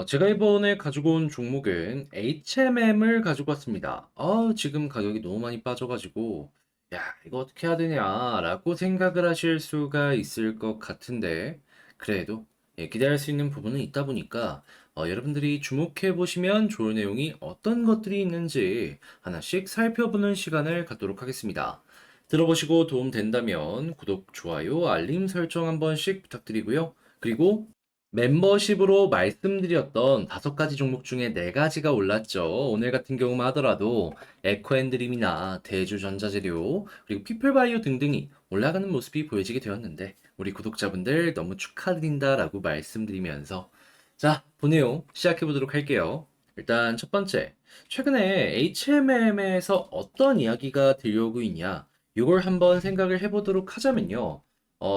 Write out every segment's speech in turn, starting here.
제가 이번에 가지고 온 종목은 HMM을 가지고 왔습니다. 지금 가격이 너무 많이 빠져가지고, 야, 이거 어떻게 해야 되냐라고 생각을 하실 수가 있을 것 같은데, 그래도 기대할 수 있는 부분은 있다 보니까, 여러분들이 주목해 보시면 좋을 내용이 어떤 것들이 있는지 하나씩 살펴보는 시간을 갖도록 하겠습니다. 들어보시고 도움 된다면 구독, 좋아요, 알림 설정 한 번씩 부탁드리고요. 그리고 멤버십으로 말씀드렸던 5가지 종목 중에 4가지가 올랐죠. 오늘 같은 경우만 하더라도 에코앤드림이나 대주전자재료, 그리고 피플바이오 등등이 올라가는 모습이 보여지게 되었는데 우리 구독자분들 너무 축하드린다라고 말씀드리면서 자, 본 내용 시작해 보도록 할게요. 일단 첫 번째, 최근에 HMM에서 어떤 이야기가 들려오고 있냐, 이걸 한번 생각을 해보도록 하자면요.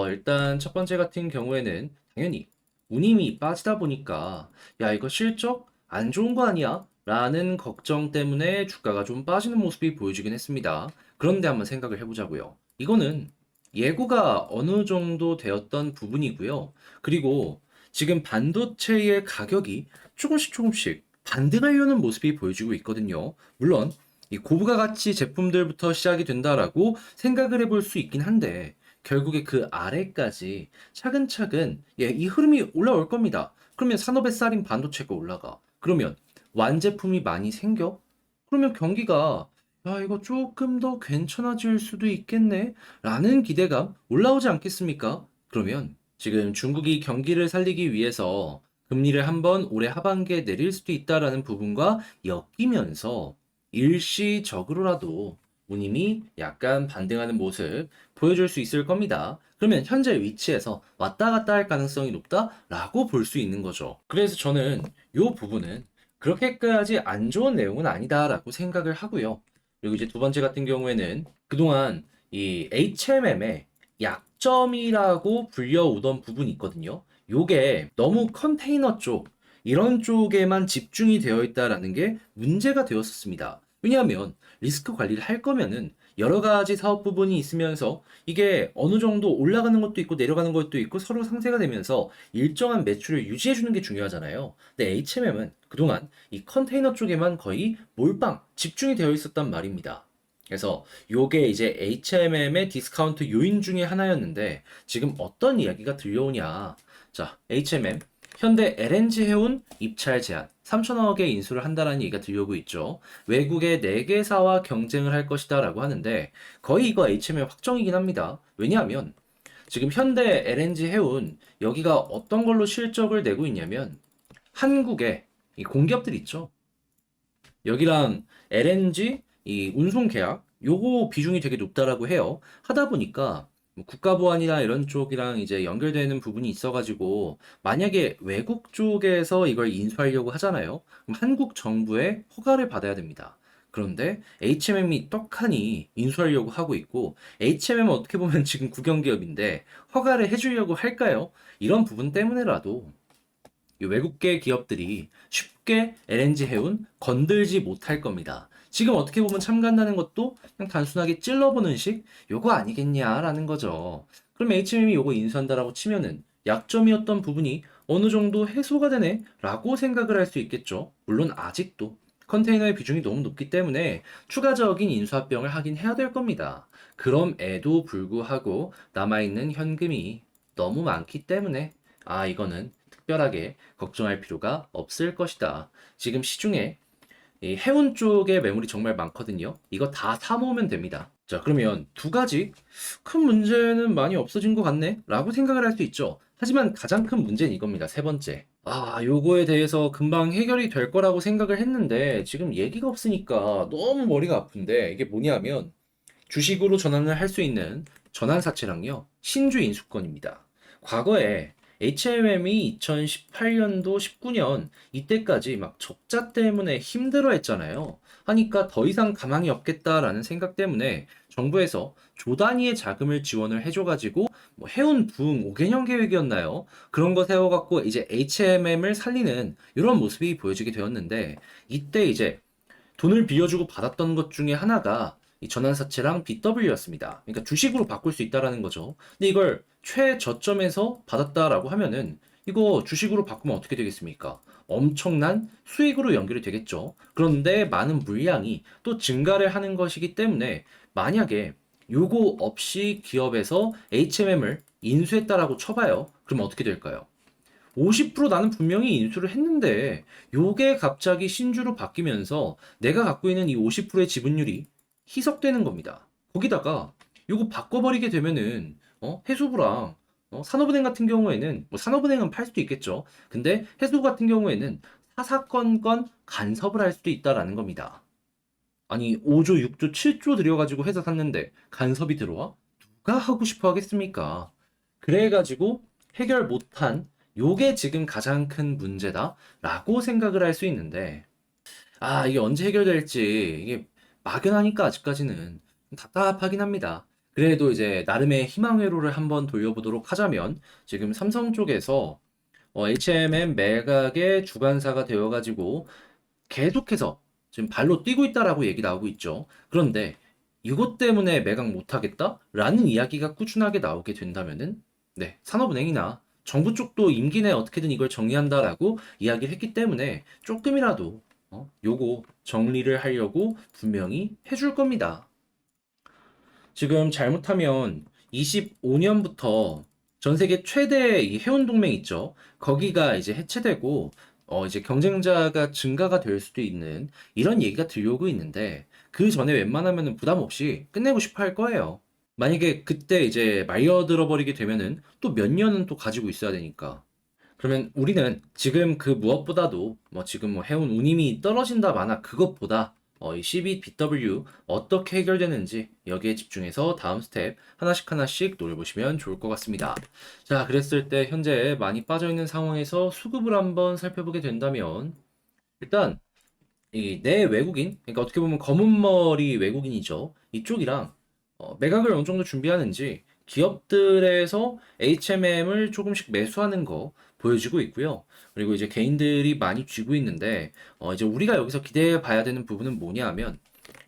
일단 첫 번째 같은 경우에는 당연히 운임이 빠지다 보니까 야 이거 실적 안 좋은 거 아니야? 라는 걱정 때문에 주가가 좀 빠지는 모습이 보여지긴 했습니다. 그런데 한번 생각을 해보자고요. 이거는 예고가 어느 정도 되었던 부분이고요. 그리고 지금 반도체의 가격이 조금씩 반등하려는 모습이 보여지고 있거든요. 물론 이 고부가 가치 제품들부터 시작이 된다라고 생각을 해볼 수 있긴 한데 결국에 그 아래까지 차근차근 이 흐름이 올라올 겁니다. 그러면 산업의 쌀인 반도체가 올라가. 그러면 완제품이 많이 생겨? 그러면 경기가 야 이거 조금 더 괜찮아질 수도 있겠네 라는 기대감 올라오지 않겠습니까? 그러면 지금 중국이 경기를 살리기 위해서 금리를 한번 올해 하반기에 내릴 수도 있다라는 부분과 엮이면서 일시적으로라도 운임이 약간 반등하는 모습 보여줄 수 있을 겁니다. 그러면 현재 위치에서 왔다 갔다 할 가능성이 높다라고 볼 수 있는 거죠. 그래서 저는 이 부분은 그렇게까지 안 좋은 내용은 아니다라고 생각을 하고요. 그리고 이제 두 번째 같은 경우에는 그동안 이 HMM의 약점이라고 불려오던 부분이 있거든요. 요게 너무 컨테이너 쪽, 이런 쪽에만 집중이 되어 있다라는 게 문제가 되었었습니다. 왜냐하면 리스크 관리를 할 거면은 여러 가지 사업 부분이 있으면서 이게 어느 정도 올라가는 것도 있고 내려가는 것도 있고 서로 상쇄가 되면서 일정한 매출을 유지해 주는 게 중요하잖아요. 근데 HMM은 그동안 이 컨테이너 쪽에만 거의 몰빵 집중이 되어 있었단 말입니다. 그래서 요게 이제 HMM의 디스카운트 요인 중에 하나였는데 지금 어떤 이야기가 들려오냐. 자, HMM 현대 LNG 해운 입찰 제한 3천억의 인수를 한다라는 얘기가 들려오고 있죠. 외국의 4개사와 경쟁을 할 것이다 라고 하는데 거의 이거 HMM 확정이긴 합니다. 왜냐하면 지금 현대 LNG 해운 여기가 어떤 걸로 실적을 내고 있냐면 한국의 이 공기업들 있죠. 여기랑 LNG 이 운송 계약 요거 비중이 되게 높다라고 해요. 하다 보니까 뭐 국가보안이나 이런 쪽이랑 이제 연결되는 부분이 있어가지고 만약에 외국 쪽에서 이걸 인수하려고 하잖아요. 그럼 한국 정부의 허가를 받아야 됩니다. 그런데 HMM이 떡하니 인수하려고 하고 있고 HMM은 어떻게 보면 지금 국영기업인데 허가를 해주려고 할까요? 이런 부분 때문에라도 이 외국계 기업들이 쉽게 LNG 해운 건들지 못할 겁니다. 지금 어떻게 보면 참가한다는 것도 그냥 단순하게 찔러보는 식 요거 아니겠냐라는 거죠. 그럼 HMM이 요거 인수한다라고 치면은 약점이었던 부분이 어느 정도 해소가 되네 라고 생각을 할 수 있겠죠. 물론 아직도 컨테이너의 비중이 너무 높기 때문에 추가적인 인수합병을 하긴 해야 될 겁니다. 그럼에도 불구하고 남아있는 현금이 너무 많기 때문에 이거는 특별하게 걱정할 필요가 없을 것이다. 지금 시중에 이 해운 쪽에 매물이 정말 많거든요. 이거 다 사모으면 됩니다. 자, 그러면 두 가지 큰 문제는 많이 없어진 것 같네? 라고 생각을 할 수 있죠. 하지만 가장 큰 문제는 이겁니다. 세 번째. 요거에 대해서 금방 해결이 될 거라고 생각을 했는데 지금 얘기가 없으니까 너무 머리가 아픈데 이게 뭐냐면 주식으로 전환을 할 수 있는 전환사채랑요. 신주 인수권입니다. 과거에 HMM이 2018년도 19년 이때까지 막 적자 때문에 힘들어 했잖아요. 하니까 더 이상 가망이 없겠다라는 생각 때문에 정부에서 조 단위의 자금을 지원을 해줘가지고 뭐 해운 부흥 5개년 계획이었나요? 그런 거 세워갖고 이제 HMM을 살리는 이런 모습이 보여지게 되었는데 이때 이제 돈을 빌려주고 받았던 것 중에 하나가 이 전환사채랑 BW였습니다. 그러니까 주식으로 바꿀 수 있다라는 거죠. 근데 이걸 최저점에서 받았다라고 하면은 이거 주식으로 바꾸면 어떻게 되겠습니까? 엄청난 수익으로 연결이 되겠죠. 그런데 많은 물량이 또 증가를 하는 것이기 때문에 만약에 요거 없이 기업에서 HMM을 인수했다라고 쳐봐요. 그럼 어떻게 될까요? 50% 나는 분명히 인수를 했는데 요게 갑자기 신주로 바뀌면서 내가 갖고 있는 이 50%의 지분율이 희석되는 겁니다. 거기다가 요거 바꿔버리게 되면은 해수부랑 산업은행 같은 경우에는 뭐 산업은행은 팔 수도 있겠죠. 근데 해수부 같은 경우에는 사사건건 간섭을 할 수도 있다라는 겁니다. 아니 5조, 6조, 7조 들여가지고 회사 샀는데 간섭이 들어와? 누가 하고 싶어 하겠습니까? 그래가지고 해결 못한 요게 지금 가장 큰 문제다라고 생각을 할 수 있는데 이게 언제 해결될지 이게 막연하니까 아직까지는 답답하긴 합니다. 그래도 이제 나름의 희망 회로를 한번 돌려보도록 하자면 지금 삼성 쪽에서 HMM 매각의 주관사가 되어가지고 계속해서 지금 발로 뛰고 있다라고 얘기 나오고 있죠. 그런데 이것 때문에 매각 못하겠다라는 이야기가 꾸준하게 나오게 된다면은 네, 산업은행이나 정부 쪽도 임기 내에 어떻게든 이걸 정리한다라고 이야기를 했기 때문에 조금이라도 요거 정리를 하려고 분명히 해줄 겁니다. 지금 잘못하면 25년부터 전 세계 최대 이 해운 동맹 있죠. 거기가 이제 해체되고 이제 경쟁자가 증가가 될 수도 있는 이런 얘기가 들려오고 있는데 그 전에 웬만하면 부담 없이 끝내고 싶어 할 거예요. 만약에 그때 이제 말려들어 버리게 되면은 또 몇 년은 또 가지고 있어야 되니까. 그러면 우리는 지금 그 무엇보다도 뭐 지금 뭐 해온 운임이 떨어진다 마나 그것보다 이 CBBW 어떻게 해결되는지 여기에 집중해서 다음 스텝 하나씩 하나씩 노려보시면 좋을 것 같습니다. 자, 그랬을 때 현재 많이 빠져있는 상황에서 수급을 한번 살펴보게 된다면 일단 이 내 외국인, 그러니까 어떻게 보면 검은 머리 외국인이죠. 이쪽이랑 매각을 어느 정도 준비하는지 기업들에서 HMM을 조금씩 매수하는 거 보여지고 있고요. 그리고 이제 개인들이 많이 쥐고 있는데 이제 우리가 여기서 기대해 봐야 되는 부분은 뭐냐 하면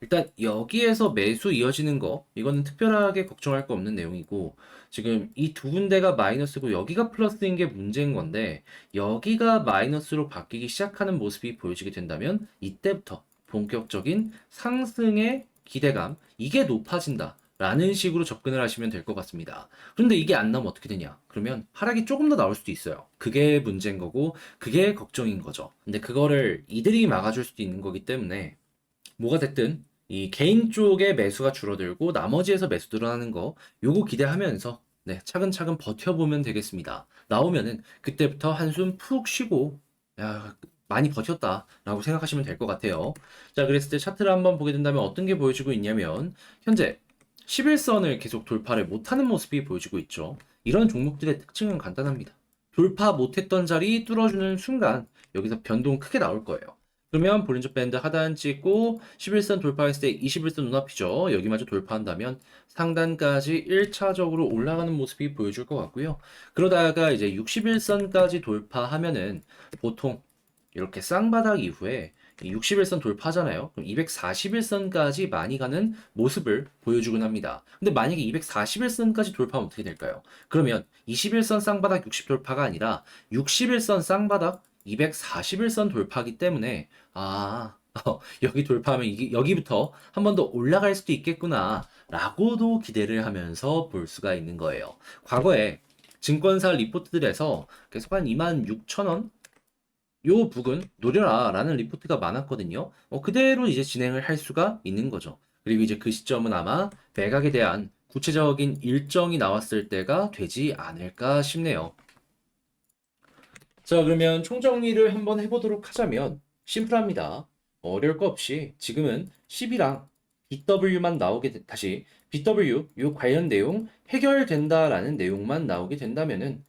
일단 여기에서 매수 이어지는 거 이거는 특별하게 걱정할 거 없는 내용이고 지금 이 두 군데가 마이너스고 여기가 플러스인 게 문제인 건데 여기가 마이너스로 바뀌기 시작하는 모습이 보여지게 된다면 이때부터 본격적인 상승의 기대감 이게 높아진다. 라는 식으로 접근을 하시면 될 것 같습니다. 그런데 이게 안 나오면 어떻게 되냐? 그러면 하락이 조금 더 나올 수도 있어요. 그게 문제인 거고, 그게 걱정인 거죠. 근데 그거를 이들이 막아줄 수도 있는 거기 때문에, 뭐가 됐든, 이 개인 쪽에 매수가 줄어들고, 나머지에서 매수 늘어나는 거, 요거 기대하면서, 네, 차근차근 버텨보면 되겠습니다. 나오면은, 그때부터 한숨 푹 쉬고, 야, 많이 버텼다라고 생각하시면 될 것 같아요. 자, 그랬을 때 차트를 한번 보게 된다면 어떤 게 보여지고 있냐면, 현재 11선을 계속 돌파를 못하는 모습이 보여지고 있죠. 이런 종목들의 특징은 간단합니다. 돌파 못했던 자리 뚫어주는 순간 여기서 변동 크게 나올 거예요. 그러면 볼린저 밴드 하단 찍고 11선 돌파했을 때 21선 눈앞이죠. 여기마저 돌파한다면 상단까지 1차적으로 올라가는 모습이 보여줄 것 같고요. 그러다가 이제 61선까지 돌파하면은 보통 이렇게 쌍바닥 이후에 61선 돌파잖아요. 그럼 241선까지 많이 가는 모습을 보여주곤 합니다. 근데 만약에 241선까지 돌파하면 어떻게 될까요? 그러면 21선 쌍바닥 60 돌파가 아니라 61선 쌍바닥 241선 돌파기 때문에 여기 돌파하면 여기부터 한 번 더 올라갈 수도 있겠구나 라고도 기대를 하면서 볼 수가 있는 거예요. 과거에 증권사 리포트들에서 계속 한 26,000원 요 북은 노려라 라는 리포트가 많았거든요. 그대로 이제 진행을 할 수가 있는 거죠. 그리고 이제 그 시점은 아마 매각에 대한 구체적인 일정이 나왔을 때가 되지 않을까 싶네요. 자, 그러면 총정리를 한번 해보도록 하자면 심플합니다. 어려울 거 없이 지금은 CB랑 BW만 다시 BW 요 관련 내용 해결된다라는 내용만 나오게 된다면은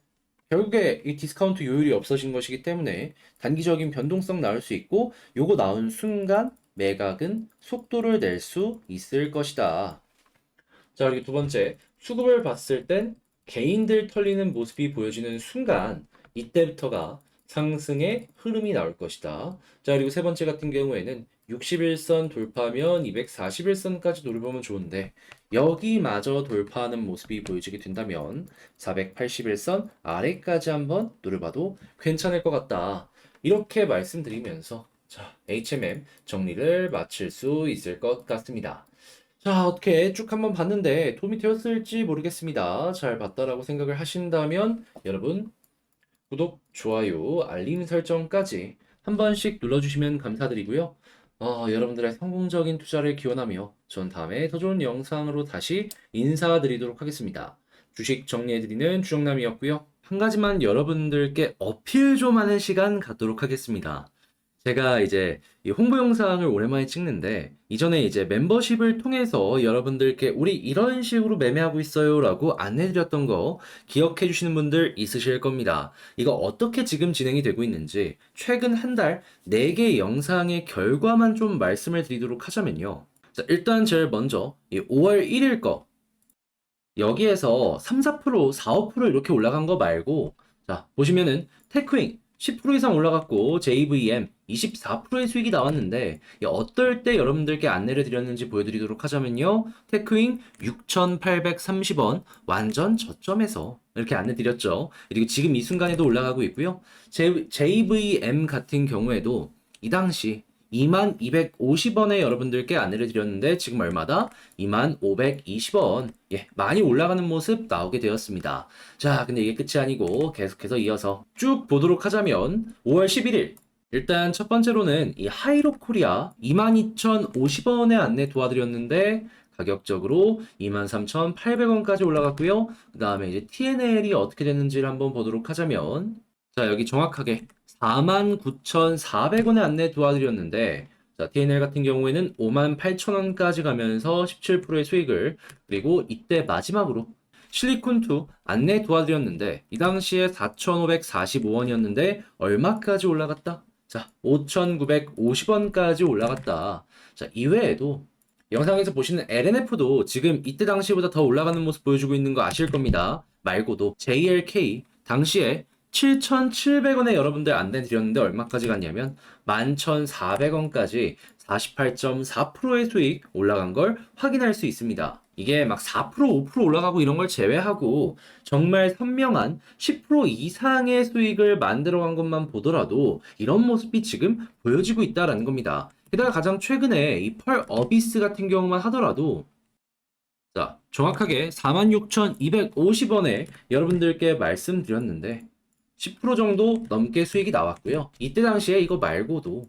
결국에 이 디스카운트 요율이 없어진 것이기 때문에 단기적인 변동성 나올 수 있고 요거 나온 순간 매각은 속도를 낼 수 있을 것이다. 자, 그리고 두 번째, 수급을 봤을 땐 개인들 털리는 모습이 보여지는 순간 이때부터가 상승의 흐름이 나올 것이다. 자, 그리고 세 번째 같은 경우에는 61선 돌파하면 241선까지 노려보면 좋은데 여기마저 돌파하는 모습이 보여지게 된다면 481선 아래까지 한번 노려봐도 괜찮을 것 같다. 이렇게 말씀드리면서 자, HMM 정리를 마칠 수 있을 것 같습니다. 자, 어떻게 쭉 한번 봤는데 도움이 되었을지 모르겠습니다. 잘 봤다라고 생각을 하신다면 여러분 구독, 좋아요, 알림 설정까지 한 번씩 눌러주시면 감사드리고요. 여러분들의 성공적인 투자를 기원하며 전 다음에 더 좋은 영상으로 다시 인사드리도록 하겠습니다. 주식 정리해드리는 주정남이었고요. 한 가지만 여러분들께 어필 좀 하는 시간 갖도록 하겠습니다. 제가 이제 이 홍보 영상을 오랜만에 찍는데 이전에 이제 멤버십을 통해서 여러분들께 우리 이런 식으로 매매하고 있어요 라고 안내드렸던 거 기억해 주시는 분들 있으실 겁니다. 이거 어떻게 지금 진행이 되고 있는지 최근 한 달 4개 영상의 결과만 좀 말씀을 드리도록 하자면요. 자, 일단 제일 먼저 이 5월 1일 거 여기에서 3, 4%, 4, 5% 이렇게 올라간 거 말고 자 보시면은 테크윙 10% 이상 올라갔고 JVM 24%의 수익이 나왔는데 어떨 때 여러분들께 안내를 드렸는지 보여드리도록 하자면요. 테크윙 6,830원 완전 저점에서 이렇게 안내 드렸죠. 그리고 지금 이 순간에도 올라가고 있고요. JVM 같은 경우에도 이 당시 2250원에 여러분들께 안내를 드렸는데 지금 얼마다? 2520원. 예, 많이 올라가는 모습 나오게 되었습니다. 자, 근데 이게 끝이 아니고 계속해서 이어서 쭉 보도록 하자면 5월 11일 일단 첫 번째로는 이 하이로 코리아 22,050원에 안내 도와드렸는데 가격적으로 23,800원까지 올라갔고요. 그 다음에 이제 TNL이 어떻게 됐는지를 한번 보도록 하자면 자, 여기 정확하게 49,400원에 안내 도와드렸는데 자, TNL 같은 경우에는 58,000원까지 가면서 17%의 수익을 그리고 이때 마지막으로 실리콘2 안내 도와드렸는데 이 당시에 4,545원이었는데 얼마까지 올라갔다? 자, 5,950원까지 올라갔다. 자, 이외에도 영상에서 보시는 LNF도 지금 이때 당시보다 더 올라가는 모습 보여주고 있는 거 아실 겁니다. 말고도 JLK 당시에 7,700원에 여러분들 안내 드렸는데 얼마까지 갔냐면 11,400원까지 48.4%의 수익 올라간 걸 확인할 수 있습니다. 이게 막 4%, 5% 올라가고 이런 걸 제외하고 정말 선명한 10% 이상의 수익을 만들어간 것만 보더라도 이런 모습이 지금 보여지고 있다라는 겁니다. 게다가 가장 최근에 이 펄 어비스 같은 경우만 하더라도 자, 정확하게 46,250원에 여러분들께 말씀드렸는데 10% 정도 넘게 수익이 나왔고요. 이때 당시에 이거 말고도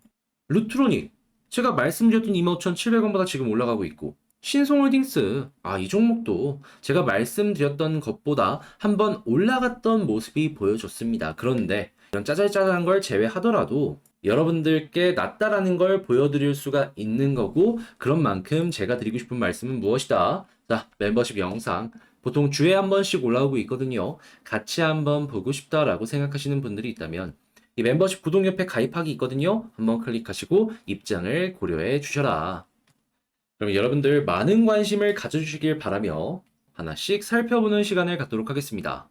루트로닉 제가 말씀드렸던 25,700원보다 지금 올라가고 있고 신송홀딩스 이 종목도 제가 말씀드렸던 것보다 한번 올라갔던 모습이 보여줬습니다. 그런데 이런 짜잘짜잘한 걸 제외하더라도 여러분들께 낫다라는 걸 보여드릴 수가 있는 거고 그런 만큼 제가 드리고 싶은 말씀은 무엇이다? 자, 멤버십 영상 보통 주에 한 번씩 올라오고 있거든요. 같이 한번 보고 싶다라고 생각하시는 분들이 있다면 이 멤버십 구독 옆에 가입하기 있거든요. 한번 클릭하시고 입장을 고려해 주셔라. 그럼 여러분들 많은 관심을 가져주시길 바라며 하나씩 살펴보는 시간을 갖도록 하겠습니다.